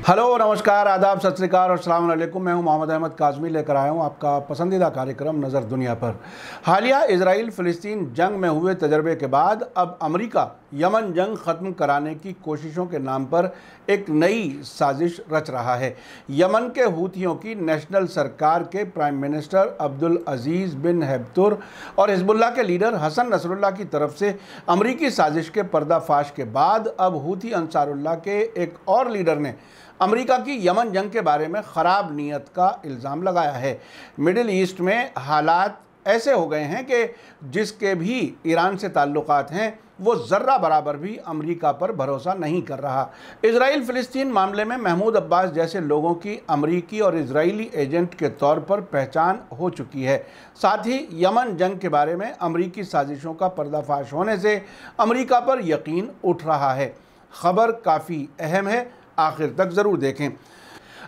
Hello, नमस्कार, आदाब, सत श्री अकाल और अस्सलाम वालेकुम। मैं हूं मोहम्मद अहमद काज़मी, लेकर आया हूं आपका पसंदीदा कार्यक्रम नज़र दुनिया पर। हालिया इजराइल फ़िलिस्तीन जंग में हुए तजर्बे के बाद अब अमेरिका यमन जंग ख़त्म कराने की कोशिशों के नाम पर एक नई साजिश रच रहा है। यमन के हूथियों की नेशनल सरकार के प्राइम मिनिस्टर अब्दुल अजीज़ बिन हेब्तुर और हिजबुल्लाह के लीडर हसन नसरुल्लाह की तरफ से अमेरिकी साजिश के पर्दाफाश के बाद अब हूथी अंसारुल्लाह के एक और लीडर ने अमेरिका की यमन जंग के बारे में ख़राब नीयत का इल्ज़ाम लगाया है। मिडिल ईस्ट में हालात ऐसे हो गए हैं कि जिसके भी ईरान से ताल्लुकात हैं वो ज़र्रा बराबर भी अमेरिका पर भरोसा नहीं कर रहा। इजराइल फ़िलिस्तीन मामले में महमूद अब्बास जैसे लोगों की अमेरिकी और इजरायली एजेंट के तौर पर पहचान हो चुकी है। साथ ही यमन जंग के बारे में अमेरिकी साजिशों का पर्दाफाश होने से अमेरिका पर यकीन उठ रहा है। ख़बर काफ़ी अहम है, आखिर तक ज़रूर देखें।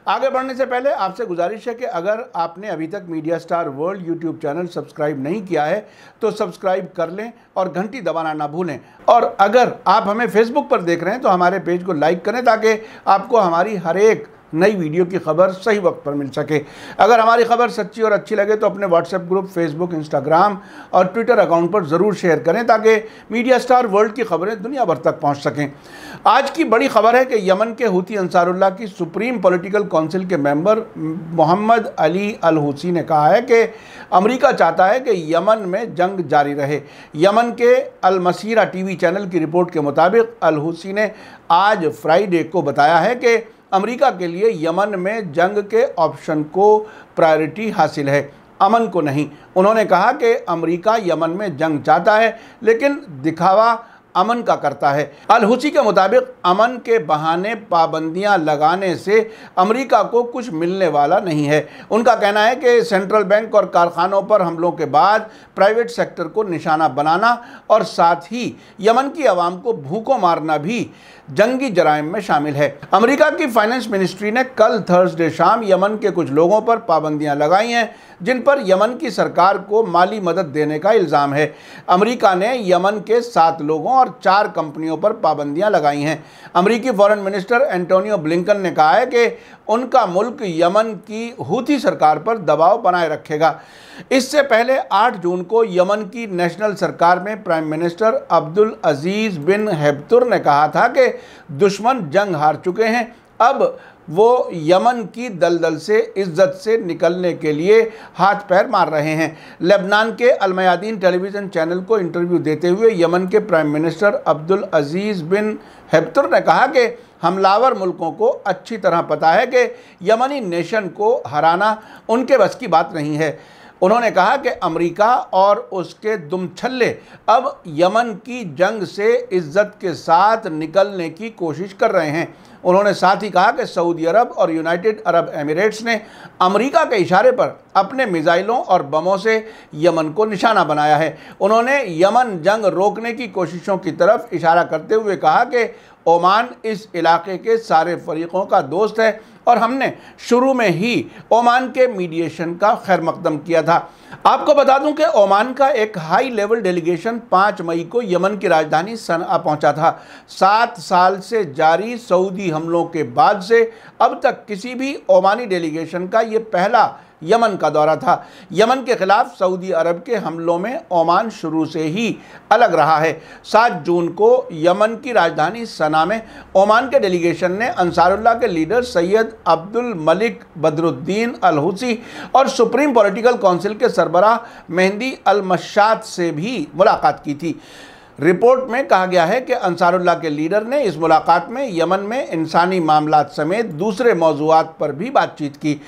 आगे बढ़ने से पहले आपसे गुजारिश है कि अगर आपने अभी तक media star world YouTube channel subscribe नहीं किया है तो सब्सक्राइब कर लें और घंटी दबाना ना भूलें। और अगर आप हमें फेसबुक पर देख रहे हैं तो हमारे पेज को लाइक करें ताकि आपको हमारी हर एक नई वीडियो की खबर सही वक्त पर मिल सके। अगर हमारी खबर सच्ची और अच्छी लगे तो अपने व्हाट्सएप ग्रुप, फेसबुक, इंस्टाग्राम और ट्विटर अकाउंट पर ज़रूर शेयर करें ताकि मीडिया स्टार वर्ल्ड की खबरें दुनिया भर तक पहुंच सकें। आज की बड़ी खबर है कि यमन के हूथी अंसारुल्लाह की सुप्रीम पॉलिटिकल काउंसिल के मेंबर मोहम्मद अली अल हूसी ने कहा है कि अमेरिका चाहता है कि यमन में जंग जारी रहे। यमन के अल मसीरा टीवी चैनल की रिपोर्ट के मुताबिक अल हूसी ने आज फ्राइडे को बताया है कि अमेरिका के लिए यमन में जंग के ऑप्शन को प्रायोरिटी हासिल है, अमन को नहीं। उन्होंने कहा कि अमेरिका यमन में जंग चाहता है लेकिन दिखावा अमन का करता है। अल हुसी के मुताबिक अमन के बहाने पाबंदियां लगाने से अमेरिका को कुछ मिलने वाला नहीं है। उनका कहना है कि सेंट्रल बैंक और कारखानों पर हमलों के बाद प्राइवेट सेक्टर को निशाना बनाना और साथ ही यमन की आवाम को भूखों मारना भी जंगी जराइम में शामिल है। अमेरिका की फाइनेंस मिनिस्ट्री ने कल थर्सडे शाम यमन के कुछ लोगों पर पाबंदियां लगाई हैं जिन पर यमन की सरकार को माली मदद देने का इल्ज़ाम है। अमेरिका ने यमन के 7 लोगों और 4 कंपनियों पर पाबंदियां लगाई हैं। अमेरिकी फॉरेन मिनिस्टर एंटोनियो ब्लिंकन ने कहा है कि उनका मुल्क यमन की हूथी सरकार पर दबाव बनाए रखेगा। इससे पहले 8 जून को यमन की नेशनल सरकार में प्राइम मिनिस्टर अब्दुल अजीज़ बिन हेब्तुर ने कहा था कि दुश्मन जंग हार चुके हैं, अब वो यमन की दलदल से इज्जत से निकलने के लिए हाथ पैर मार रहे हैं। लेबनान के अल मयादीन टेलीविज़न चैनल को इंटरव्यू देते हुए यमन के प्राइम मिनिस्टर अब्दुल अजीज़ बिन हेब्तुर ने कहा कि हमलावर मुल्कों को अच्छी तरह पता है कि यमनी नेशन को हराना उनके बस की बात नहीं है। उन्होंने कहा कि अमेरिका और उसके दुमछल्ले अब यमन की जंग से इज्जत के साथ निकलने की कोशिश कर रहे हैं। उन्होंने साथ ही कहा कि सऊदी अरब और यूनाइटेड अरब एमिरेट्स ने अमेरिका के इशारे पर अपने मिसाइलों और बमों से यमन को निशाना बनाया है। उन्होंने यमन जंग रोकने की कोशिशों की तरफ इशारा करते हुए कहा कि ओमान इस इलाके के सारे फरीकों का दोस्त है और हमने शुरू में ही ओमान के मीडिएशन का खैर मकदम किया था। आपको बता दूं कि ओमान का एक हाई लेवल डेलीगेशन 5 मई को यमन की राजधानी सनआ पहुंचा था। 7 साल से जारी सऊदी हमलों के बाद से अब तक किसी भी ओमानी डेलीगेशन का ये पहला यमन का दौरा था। यमन के खिलाफ सऊदी अरब के हमलों में ओमान शुरू से ही अलग रहा है। 7 जून को यमन की राजधानी सना में ओमान के डेलीगेशन ने अंसारुल्लाह के लीडर सैयद अब्दुल मलिक बदरुद्दीन अल हुसी और सुप्रीम पॉलिटिकल काउंसिल के सरबराह मेहंदी अल मशात से भी मुलाकात की थी। रिपोर्ट में कहा गया है कि अंसारुल्लाह के लीडर ने इस मुलाकात में यमन में इंसानी मामलात समेत दूसरे मौज़ूआत पर भी बातचीत की।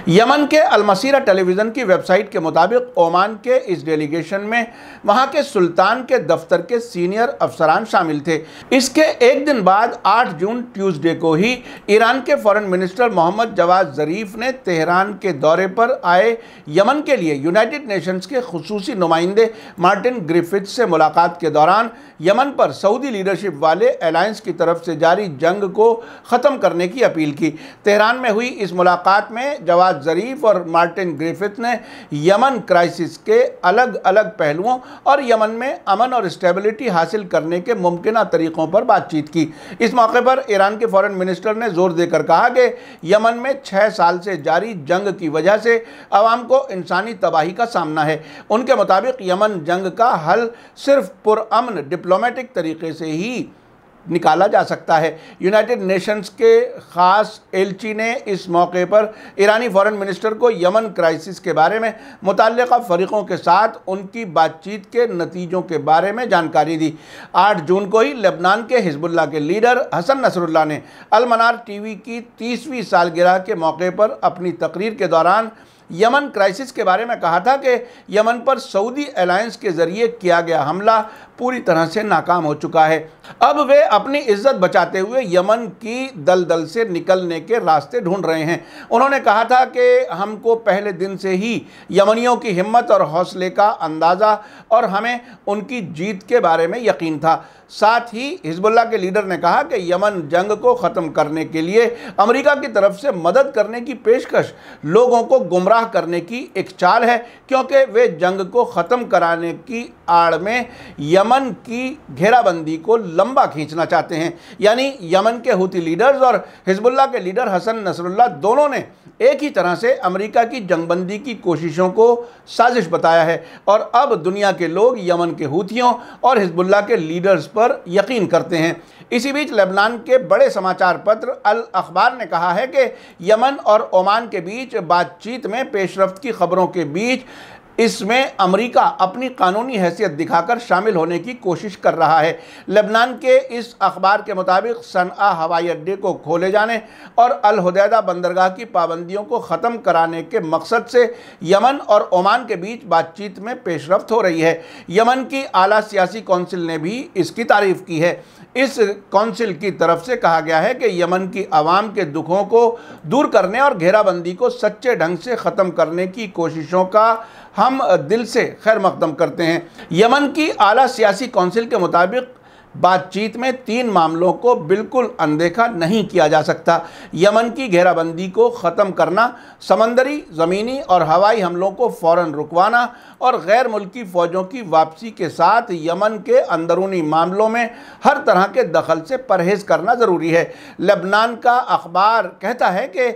यमन के अल मसीरा टेलीविज़न की वेबसाइट के मुताबिक ओमान के इस डेलीगेशन में वहां के सुल्तान के दफ्तर के सीनियर अफसरान शामिल थे। इसके एक दिन बाद 8 जून ट्यूसडे को ही ईरान के फॉरेन मिनिस्टर मोहम्मद जवाद ज़रीफ ने तेहरान के दौरे पर आए यमन के लिए यूनाइटेड नेशंस के खुसूसी नुमाइंदे मार्टिन ग्रिफिथ से मुलाकात के दौरान दौरान यमन पर सऊदी लीडरशिप वाले अलायंस की तरफ से जारी जंग को ख़त्म करने की अपील की। तेहरान में हुई इस मुलाकात में जवाद ज़रीफ और मार्टिन ग्रिफिथ ने यमन क्राइसिस के अलग अलग पहलुओं और यमन में अमन और स्टेबिलिटी हासिल करने के मुमकिन तरीक़ों पर बातचीत की। इस मौके पर ईरान के फॉरेन मिनिस्टर ने जोर देकर कहा कि यमन में 6 साल से जारी जंग की वजह से अवाम को इंसानी तबाही का सामना है। उनके मुताबिक यमन जंग का हल सिर्फ पुरअमन डिप्लोमेटिक तरीके से ही निकाला जा सकता है। यूनाइटेड नेशंस के ख़ास एलची ने इस मौके पर ईरानी फॉरेन मिनिस्टर को यमन क्राइसिस के बारे में मुतल्लिक़ा फ़रीक़ों के साथ उनकी बातचीत के नतीजों के बारे में जानकारी दी। 8 जून को ही लेबनान के हिज़्बुल्लाह के लीडर हसन नसरुल्लाह ने अल मनार टीवी की 30वीं सालगिरह के मौके पर अपनी तकरीर के दौरान यमन क्राइसिस के बारे में कहा था कि यमन पर सऊदी अलायंस के ज़रिए किया गया हमला पूरी तरह से नाकाम हो चुका है। अब वे अपनी इज्जत बचाते हुए यमन की दलदल से निकलने के रास्ते ढूंढ रहे हैं। उन्होंने कहा था कि हमको पहले दिन से ही यमनियों की हिम्मत और हौसले का अंदाज़ा और हमें उनकी जीत के बारे में यकीन था। साथ ही हिज़्बुल्लाह के लीडर ने कहा कि यमन जंग को ख़त्म करने के लिए अमेरिका की तरफ से मदद करने की पेशकश लोगों को गुमराह करने की एक चाल है, क्योंकि वे जंग को ख़त्म कराने की आड़ में यमन की घेराबंदी को लंबा खींचना चाहते हैं। यानी यमन के हूती लीडर्स और हिज़्बुल्लाह के लीडर हसन नसरुल्लाह दोनों ने एक ही तरह से अमेरिका की जंगबंदी की कोशिशों को साजिश बताया है और अब दुनिया के लोग यमन के हूतियों और हिज़्बुल्लाह के लीडर्स पर यकीन करते हैं। इसी बीच लेबनान के बड़े समाचार पत्र अल अखबार ने कहा है कि यमन और ओमान के बीच बातचीत में पेशरफ्त की खबरों के बीच इसमें अमेरिका अपनी कानूनी हैसियत दिखाकर शामिल होने की कोशिश कर रहा है। लेबनान के इस अखबार के मुताबिक सनआ हवाई अड्डे को खोले जाने और अल हुदैदा बंदरगाह की पाबंदियों को ख़त्म कराने के मकसद से यमन और ओमान के बीच बातचीत में पेशरफ्त हो रही है। यमन की आला सियासी कौंसिल ने भी इसकी तारीफ़ की है। इस कौंसिल की तरफ से कहा गया है कि यमन की आवाम के दुखों को दूर करने और घेराबंदी को सच्चे ढंग से ख़त्म करने की कोशिशों का हम दिल से खैर मकदम करते हैं। यमन की आला सियासी कौंसिल के मुताबिक बातचीत में 3 मामलों को बिल्कुल अनदेखा नहीं किया जा सकता। यमन की घेराबंदी को ख़त्म करना, समंदरी, ज़मीनी और हवाई हमलों को फ़ौरन रुकवाना और गैर मुल्की फ़ौजों की वापसी के साथ यमन के अंदरूनी मामलों में हर तरह के दखल से परहेज़ करना ज़रूरी है। लेबनान का अखबार कहता है कि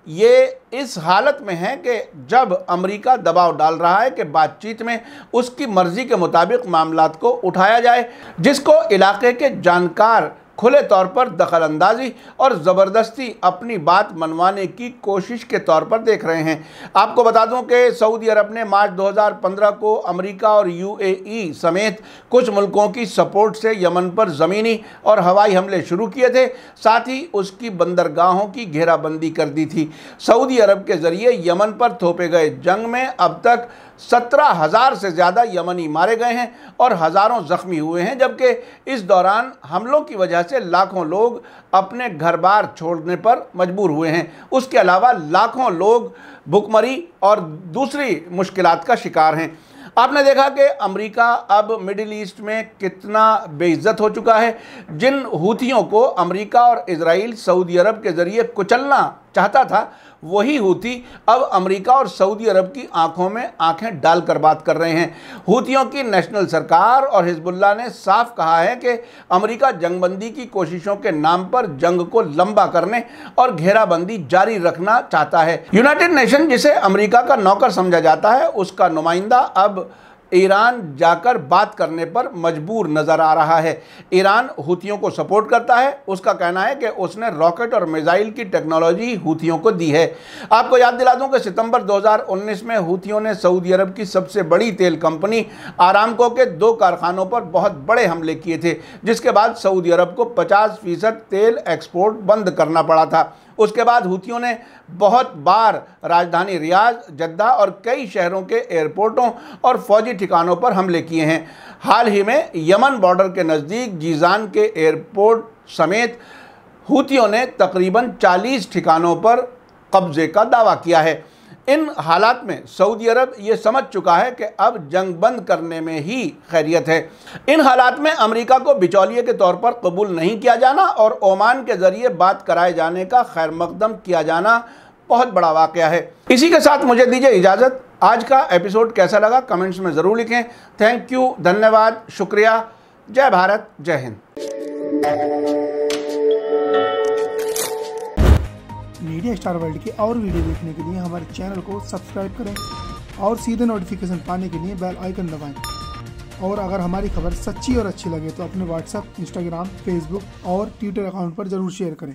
ये इस हालत में है कि जब अमेरिका दबाव डाल रहा है कि बातचीत में उसकी मर्ज़ी के मुताबिक मामलात को उठाया जाए, जिसको इलाके के जानकार खुले तौर पर दखल अंदाजी और ज़बरदस्ती अपनी बात मनवाने की कोशिश के तौर पर देख रहे हैं। आपको बता दूं कि सऊदी अरब ने मार्च 2015 को अमेरिका और यूएई समेत कुछ मुल्कों की सपोर्ट से यमन पर ज़मीनी और हवाई हमले शुरू किए थे, साथ ही उसकी बंदरगाहों की घेराबंदी कर दी थी। सऊदी अरब के ज़रिए यमन पर थोपे गए जंग में अब तक 17,000 से ज़्यादा यमनी मारे गए हैं और हज़ारों ज़ख्मी हुए हैं, जबकि इस दौरान हमलों की वजह से लाखों लोग अपने घर बार छोड़ने पर मजबूर हुए हैं। उसके अलावा लाखों लोग भुखमरी और दूसरी मुश्किलात का शिकार हैं। आपने देखा कि अमेरिका अब मिडिल ईस्ट में कितना बेइज्जत हो चुका है। जिन हूथियों को अमेरिका और इजराइल सऊदी अरब के ज़रिए कुचलना चाहता था, वही हूती अब अमेरिका और सऊदी अरब की आंखों में आंखें डालकर बात कर रहे हैं। हूतियों की नेशनल सरकार और हिज़्बुल्लाह ने साफ कहा है कि अमेरिका जंगबंदी की कोशिशों के नाम पर जंग को लंबा करने और घेराबंदी जारी रखना चाहता है। यूनाइटेड नेशन, जिसे अमेरिका का नौकर समझा जाता है, उसका नुमाइंदा अब ईरान जाकर बात करने पर मजबूर नज़र आ रहा है। ईरान हूतियों को सपोर्ट करता है। उसका कहना है कि उसने रॉकेट और मिसाइल की टेक्नोलॉजी हूतियों को दी है। आपको याद दिला दूं कि सितंबर 2019 में हूतियों ने सऊदी अरब की सबसे बड़ी तेल कंपनी आरामको के 2 कारखानों पर बहुत बड़े हमले किए थे, जिसके बाद सऊदी अरब को 50% तेल एक्सपोर्ट बंद करना पड़ा था। उसके बाद हूतियों ने बहुत बार राजधानी रियाद, जद्दा और कई शहरों के एयरपोर्टों और फौजी ठिकानों पर हमले किए हैं। हाल ही में यमन बॉर्डर के नज़दीक जीजान के एयरपोर्ट समेत हूतियों ने तकरीबन 40 ठिकानों पर कब्जे का दावा किया है। इन हालात में सऊदी अरब ये समझ चुका है कि अब जंग बंद करने में ही खैरियत है। इन हालात में अमेरिका को बिचौलिए के तौर पर कबूल नहीं किया जाना और ओमान के ज़रिए बात कराए जाने का खैर मकदम किया जाना बहुत बड़ा वाक़या है। इसी के साथ मुझे दीजिए इजाज़त। आज का एपिसोड कैसा लगा कमेंट्स में ज़रूर लिखें। थैंक यू, धन्यवाद, शुक्रिया। जय भारत, जय हिंद। मीडिया स्टार वर्ल्ड के और वीडियो देखने के लिए हमारे चैनल को सब्सक्राइब करें और सीधे नोटिफिकेशन पाने के लिए बेल आइकन दबाएं। और अगर हमारी खबर सच्ची और अच्छी लगे तो अपने व्हाट्सएप, इंस्टाग्राम, फेसबुक और ट्विटर अकाउंट पर ज़रूर शेयर करें।